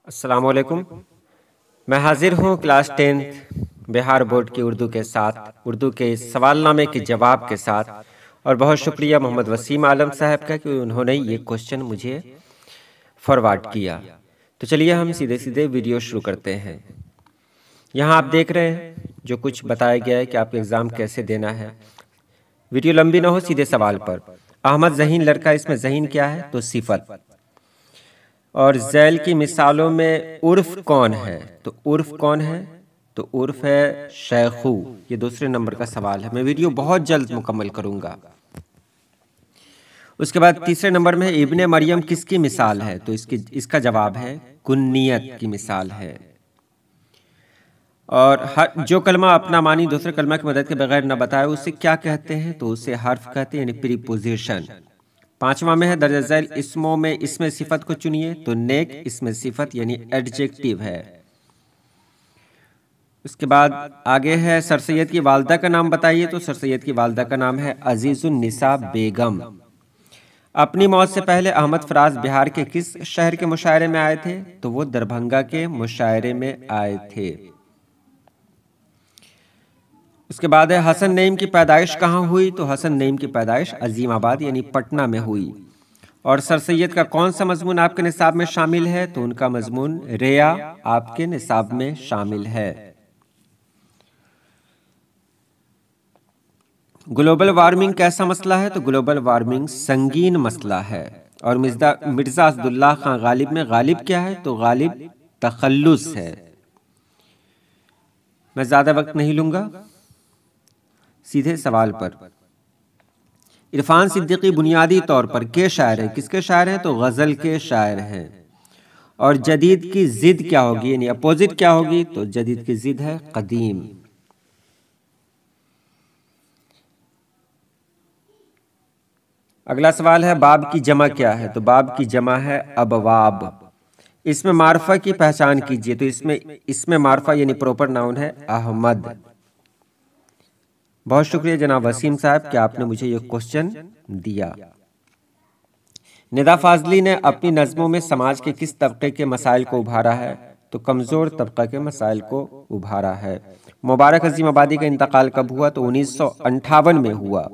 अस्सलाम वालेकुम। मैं हाजिर हूँ क्लास 10th बिहार बोर्ड की उर्दू के साथ, उर्दू के सवालनामे के जवाब के साथ। और बहुत शुक्रिया मोहम्मद वसीम आलम साहब का कि उन्होंने ये क्वेश्चन मुझे फॉरवर्ड किया। तो चलिए हम सीधे सीधे वीडियो शुरू करते हैं। यहाँ आप देख रहे हैं जो कुछ बताया गया है कि आपको एग्ज़ाम कैसे देना है। वीडियो लंबी ना हो, सीधे सवाल पर। अहमद जहीन लड़का, इसमें जहीन क्या है? तो सिफत। और जैल की मिसालों में उर्फ कौन है? तो उर्फ कौन है? तो उर्फ है शेखू। ये दूसरे नंबर का सवाल है। मैं वीडियो बहुत जल्द मुकम्मल करूंगा। उसके बाद तीसरे नंबर में इब्ने मरियम किसकी मिसाल है? तो इसका जवाब है कुन्नियत की मिसाल है। और जो कलमा अपना मानी दूसरे कलमा की मदद के बगैर न बताए उसे क्या कहते हैं? तो उसे हर्फ कहते हैं, यानी प्रीपोजिशन। पांचवा में है दर्ज झैल इसमों में इसमें सिफत को चुनिए। तो नेक इसमें सिफत यानी एडजेक्टिव है। उसके बाद आगे है सर सैयद की वालदा का नाम बताइए। तो सर सैयद की वालदा का नाम है अजीजुन निसा बेगम। अपनी मौत से पहले अहमद फराज बिहार के किस शहर के मुशायरे में आए थे? तो वो दरभंगा के मुशायरे में आए थे। उसके बाद है हसन नईम की पैदाइश कहाँ हुई? तो हसन नईम की पैदाइश अजीमाबाद यानी पटना में हुई। और सर सैयद का कौन सा मजमून आपके निसाब में शामिल है? तो उनका मजमून रेया आपके निसाब में शामिल है। ग्लोबल वार्मिंग कैसा मसला है? तो ग्लोबल वार्मिंग संगीन मसला है। और मिर्जा असदुल्ला खान गालिब में गालिब क्या है? तो गालिब तखल्लुस है। मैं ज्यादा वक्त नहीं लूंगा, सीधे सवाल पर। इरफान सिद्दीकी बुनियादी तौर पर के शायर हैं? किसके शायर हैं? तो गजल के शायर हैं। और जदीद की जिद क्या होगी, यानी अपोजिट क्या होगी? तो जदीद की जिद है कदीम। अगला सवाल है बाब की जमा क्या है? तो बाब की जमा है अबवाब। इसमें मार्फा की पहचान कीजिए। तो इसमें मार्फा यानी प्रॉपर नाउन है अहमद। बहुत शुक्रिया जनाब वसीम साहब कि आपने मुझे यह क्वेश्चन दिया। निदा फाजली ने अपनी नज़मों में समाज के किस तबके के मसाइल को उभारा है? तो कमज़ोर तबका के मसाइल को उभारा है। मुबारक अजीम आबादी का इंतकाल कब हुआ? तो 1958 में हुआ।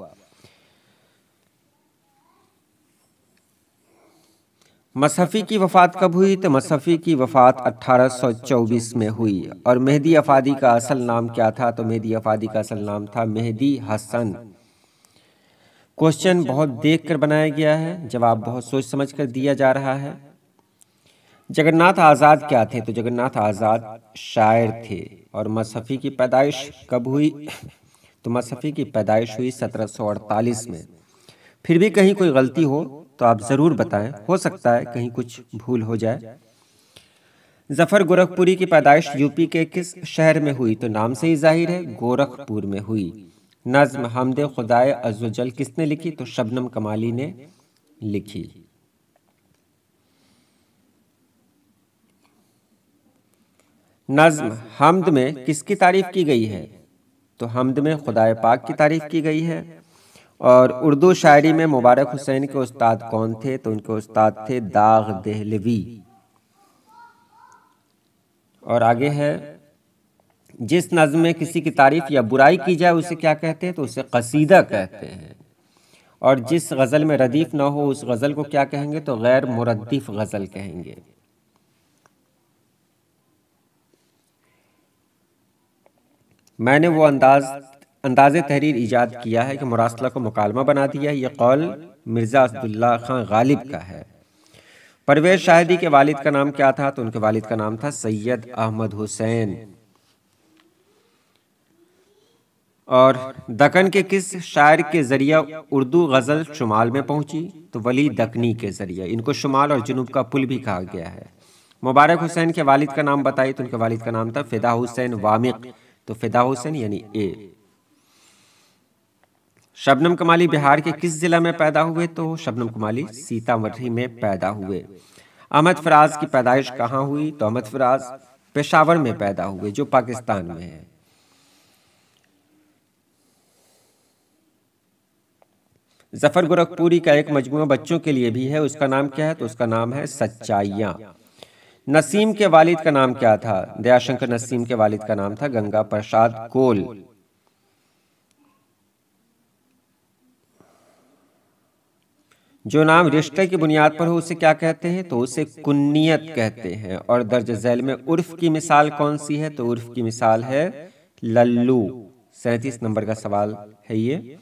मसहफ़ी की वफ़ात कब हुई? तो मसहफ़ी की वफ़ात 1824 में हुई। और मेहदी अफादी का असल नाम क्या था? तो मेहदी अफादी का असल नाम था मेहदी हसन। क्वेश्चन बहुत देख कर बनाया गया है, जवाब बहुत सोच समझ कर दिया जा रहा है। जगन्नाथ आज़ाद क्या थे? तो जगन्नाथ आज़ाद शायर थे। और मसहफ़ी की पैदाइश कब हुई? तो मसहफ़ी की पैदाइश हुई 1748 में। फिर भी कहीं कोई गलती हो तो आप ज़रूर बताएं, हो सकता है कहीं कुछ भूल हो जाए। जफ़र गोरखपुरी की पैदाइश यूपी के किस शहर में हुई? तो नाम से ही जाहिर है गोरखपुर में हुई। नज़्म हमदे खुदाए अज़्ज़वजल किसने लिखी? तो शबनम कमाली ने लिखी। नज़्म हमद में किसकी तारीफ की गई है? तो हमद में खुदाए पाक की तारीफ की गई है। और उर्दू शायरी में मुबारक हुसैन के उस्ताद कौन थे? तो उनके उस्ताद थे दाग देहलवी। और आगे है जिस नज़्म में किसी की तारीफ या बुराई की जाए उसे क्या कहते हैं? तो उसे कसीदा कहते हैं। और जिस गज़ल में रदीफ ना हो उस गज़ल को क्या कहेंगे? तो गैर मुरद्दिफ गज़ल कहेंगे। मैंने वो अंदाज़े तहरीर ईजाद किया है कि मुरासला को मुकालमा बना दिया। ये कौल मिर्ज़ा असदुल्ला खान गालिब का है। परवेज़ शाहिदी के वालिद का नाम क्या था? तो उनके वालिद का नाम था सैयद अहमद हुसैन। और दक्कन के किस शायर के जरिया उर्दू गज़ल शुमाल में पहुंची? तो वली दक्कनी के जरिए। इनको शुमाल और जुनूब का पुल भी कहा गया है। मुबारक हुसैन के वालिद का नाम बताइए। तो उनके वालिद का नाम था फिदा हुसैन वामिक। तो फिदा हुसैन यानी ए। शबनम कमाली बिहार के किस जिला में पैदा हुए? तो शबनम कमाली सीतामढ़ी में पैदा हुए। अहमद फराज की पैदाइश कहाँ हुई? तो अहमद फराज पेशावर में पैदा हुए, जो पाकिस्तान में है। जफ़र गोरखपुरी का एक मजमूआ बच्चों के लिए भी है, उसका नाम क्या है? तो उसका नाम है सच्चाइयाँ। नसीम के वालिद का नाम क्या था? दयाशंकर नसीम के वालिद का नाम था गंगा प्रसाद कोल। जो नाम रिश्ते की बुनियाद पर हो उसे क्या कहते हैं? तो उसे कुन्नियत कहते हैं। और दर्ज झैल में उर्फ की मिसाल कौन सी है? तो उर्फ की मिसाल है लल्लू। 37 नंबर का सवाल है ये।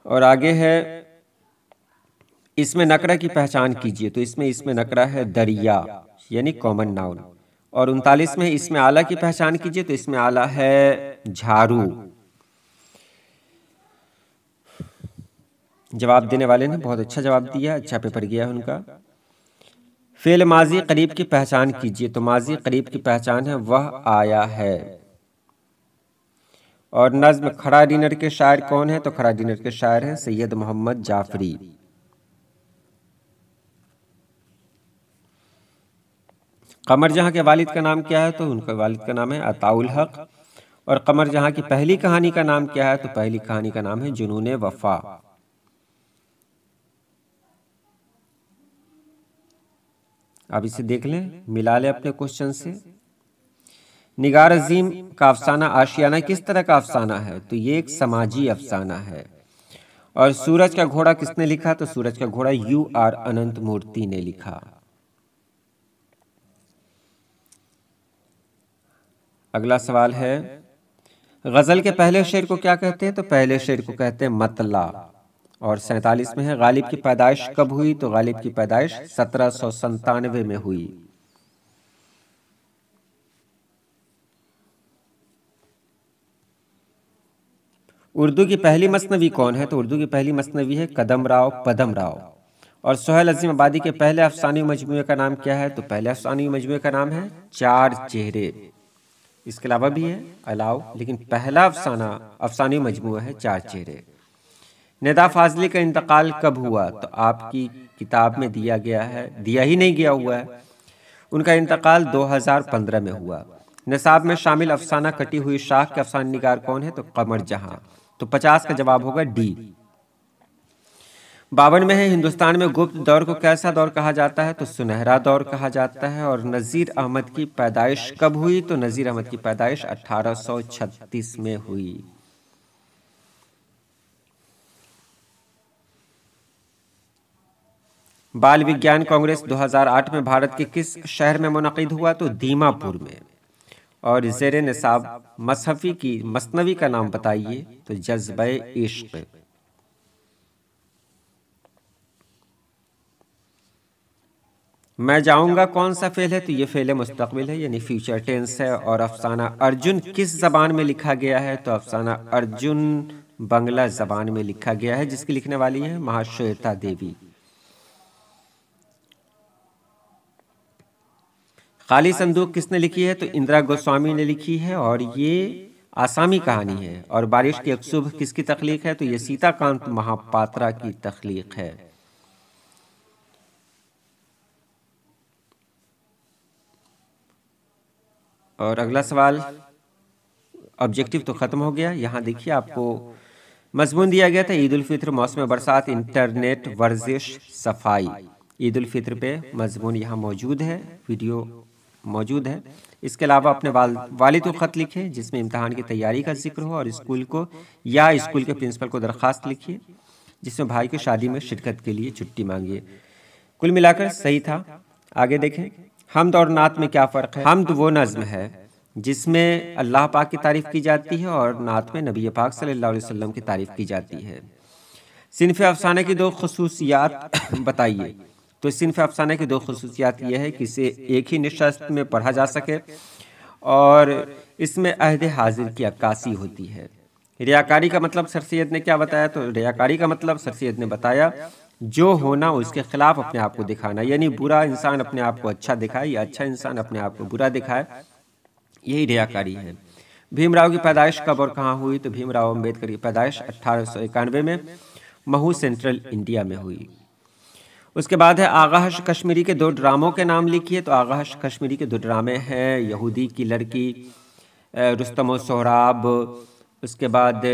और आगे है, इसमें नकरा की पहचान कीजिए। तो इसमें नकरा है दरिया, यानी कॉमन नाउन। और 39 में इसमें आला की पहचान कीजिए। तो इसमें आला है झाड़ू। जवाब देने वाले ने बहुत अच्छा जवाब दिया, अच्छा पेपर गया है उनका। फेल माजी करीब की पहचान कीजिए। तो माजी करीब की पहचान है वह आया है। और नज्म खड़ा डिनर के शायर कौन है? तो खड़ा डिनर के शायर हैं सैयद मोहम्मद जाफरी। कमर जहां के वालिद का नाम क्या है? तो उनका वालिद का नाम है अताउल हक। और कमर जहां की पहली कहानी का नाम क्या है? तो पहली कहानी का नाम है जुनून वफा। अब इसे देख लें, मिला लें अपने क्वेश्चन से। निगार अजीम का अफसाना आशियाना किस तरह का अफसाना है? तो ये एक समाजी अफसाना है। और सूरज का घोड़ा किसने लिखा? तो सूरज का घोड़ा U.R. अनंत मूर्ति ने लिखा। अगला सवाल है, गजल के पहले शेर को क्या कहते हैं? तो पहले शेर को कहते हैं मतला। और 47 में है, गालिब की पैदाइश कब हुई? तो गालिब की पैदाइश 1797 में हुई। उर्दू की पहली मसनवी कौन है? तो उर्दू की पहली मसनवी है कदम राव पदम राव। और सोहेल अजीम आबादी के पहले अफसानी मजमूए का नाम क्या है? तो पहले अफसानी मजमूए का नाम है चार चेहरे। इसके अलावा भी है अलाव, लेकिन पहला अफसानी मजमूआ है चार चेहरे। निदा फाजली का इंतकाल कब हुआ? तो आपकी किताब में दिया गया है, दिया ही नहीं गया हुआ है। उनका इंतकाल 2015 में हुआ। निसाब में शामिल अफसाना कटी हुई शाख के अफसाना निगार कौन है? तो कमर जहां। तो 50 का जवाब होगा डी। 52 में है, हिंदुस्तान में गुप्त दौर को कैसा दौर कहा जाता है? तो सुनहरा दौर कहा जाता है। और नजीर अहमद की पैदाइश कब हुई? तो नजीर अहमद की पैदाइश 1836 में हुई। बाल विज्ञान कांग्रेस 2008 में भारत के किस शहर में मुनक़िद हुआ? तो दीमापुर में। और ज़ेरे निसाब मसहफ़ी की मसनवी का नाम बताइए? तो जज्बे इश्क। मैं जाऊंगा कौन सा फेल है? तो ये फेल मुस्तकबिल है, यानी फ्यूचर टेंस है। और अफसाना अर्जुन किस जबान में लिखा गया है? तो अफसाना अर्जुन बंगला जबान में लिखा गया है, जिसकी लिखने वाली है महाश्वेता देवी। खाली संदूक किसने लिखी है? तो इंदिरा गोस्वामी ने लिखी है। और ये आसामी कहानी है। और बारिश की एक सुबह किसकी तख्लीक है? तो ये सीताकांत महापात्रा की तख्लीक है। और अगला सवाल, ऑब्जेक्टिव तो खत्म हो गया। यहाँ देखिए, आपको मजमून दिया गया था ईद उल फित्र, मौसम बरसात, इंटरनेट, वर्जिश, सफाई। ईद उल फित्र पे मजमून यहाँ मौजूद है, वीडियो मौजूद है। इसके अलावा अपने वालिद को खत लिखें जिसमें इम्तहान की तैयारी का जिक्र हो, और स्कूल को या स्कूल के प्रिंसिपल को दरख्वास्त लिखिए जिसमें भाई की शादी में शिरकत के लिए छुट्टी मांगिए। कुल मिलाकर सही था। आगे देखें, हमद और नात में क्या फ़र्क है? हमद वो नज़्म है जिसमें अल्लाह पाक की तारीफ़ की जाती है, और नात में नबी पाक सल्लल्लाहु अलैहि वसल्लम की तारीफ़ की जाती है। सिनफ़ अफ़साने की दो खुसूसियात बताइए। तो सिनफ़ अफ़साने की दो खुसूसियात यह है कि इसे एक ही निशस्त में पढ़ा जा सके, और इसमें अहद हाजिर की अक्कासी होती है। रियाकारी का मतलब सर सैयद ने क्या बताया? तो रियाकारी का मतलब सर सैयद ने बताया जो होना उसके खिलाफ अपने आप को दिखाना, यानी बुरा इंसान अपने आप को अच्छा दिखाए या अच्छा इंसान अपने आप को बुरा दिखाए, यही रियाकारी है। भीमराव की पैदाइश कब और कहाँ हुई? तो भीमराव अम्बेडकर की पैदाइश 1891 में महू सेंट्रल इंडिया में हुई। उसके बाद है आगाश कश्मीरी के दो ड्रामों के नाम लिखिए। तो आगाश कश्मीरी के दो ड्रामे हैं यहूदी की लड़की, रुस्तम और सोहराब, उसके बाद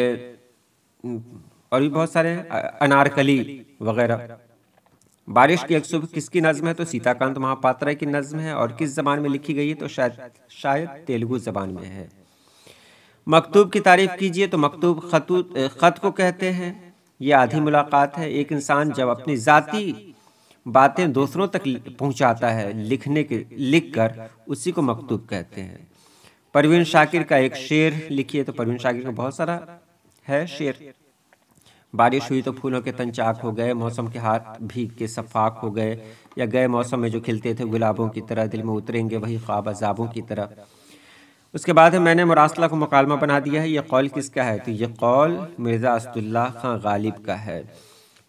और भी बहुत सारे अनारकली वगैरह। बारिश की एक सुबह किसकी नज्म है? तो सीताकांत महापात्रा की नज्म है। और किस जबान में लिखी गई है? तो शायद तेलुगु जबान में है। मकतूब की तारीफ कीजिए। तो मकतूब खत को कहते हैं। ये आधी मुलाकात है। एक इंसान जब अपनी जाती बातें दूसरों तक पहुंचाता है लिख कर, उसी को मकतूब कहते हैं। परवीन शाकिर का एक शेर लिखिए। तो परवीन शाकिर का बहुत सारा है शेर। बारिश हुई तो फूलों के तन चाक हो गए, मौसम के हाथ भीग के सफाक हो गए, या गए मौसम में जो खिलते थे गुलाबों की तरह, दिल में उतरेंगे वही ख्वाब अजाबों की तरह। उसके बाद है मैंने मुरासला को मुकालमा बना दिया है। ये कौल किसका है? तो ये कौल मिर्ज़ा असदुल्लाह खां गालिब का है।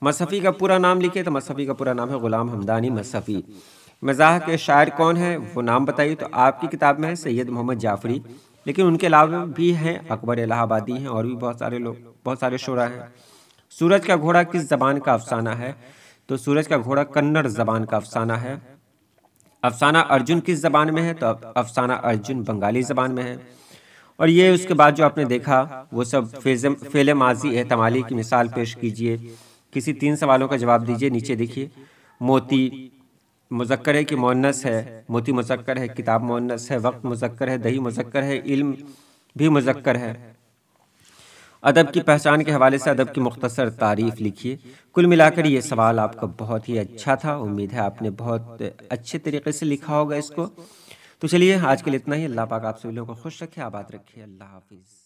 मसफ़ी का पूरा नाम लिखिए। तो मसफ़ी का पूरा नाम है ग़ुलाम हमदानी मसफ़ी। मज़ाह के शायर कौन है? वो नाम बताइए। तो आपकी किताब में है सैयद मोहम्मद जाफ़री, लेकिन उनके अलावा भी हैं अकबर इलाहाबादी हैं, और भी बहुत सारे लोग, बहुत सारे शुरा हैं। सूरज का घोड़ा किस ज़बान का अफसाना है? तो सूरज का घोड़ा कन्नड़ ज़बान का अफसाना है। अफसाना अर्जुन किस ज़बान में है? तो अफसाना अर्जुन बंगाली ज़बान में है। और ये उसके बाद जो आपने देखा वो सब फ़ेल माजी एहतमाली की मिसाल पेश कीजिए। किसी 3 सवालों का जवाब दीजिए। नीचे देखिए, मोती मुज़क्कर है कि मुअन्नस है? मोती मुज़क्कर है, किताब मुअन्नस है, वक्त मुज़क्कर है, दही मुज़क्कर है, इल्म भी मुज़क्कर है। अदब की पहचान के हवाले से अदब की मुख्तसर तारीफ़ लिखिए। कुल मिलाकर ये सवाल आपका बहुत ही अच्छा था। उम्मीद है आपने बहुत अच्छे तरीके से लिखा होगा इसको। तो चलिए आज के लिए इतना ही। अल्लाह पाक आप सभी लोगों को खुश रखे, आबाद रखिए। अल्लाह हाफिज़।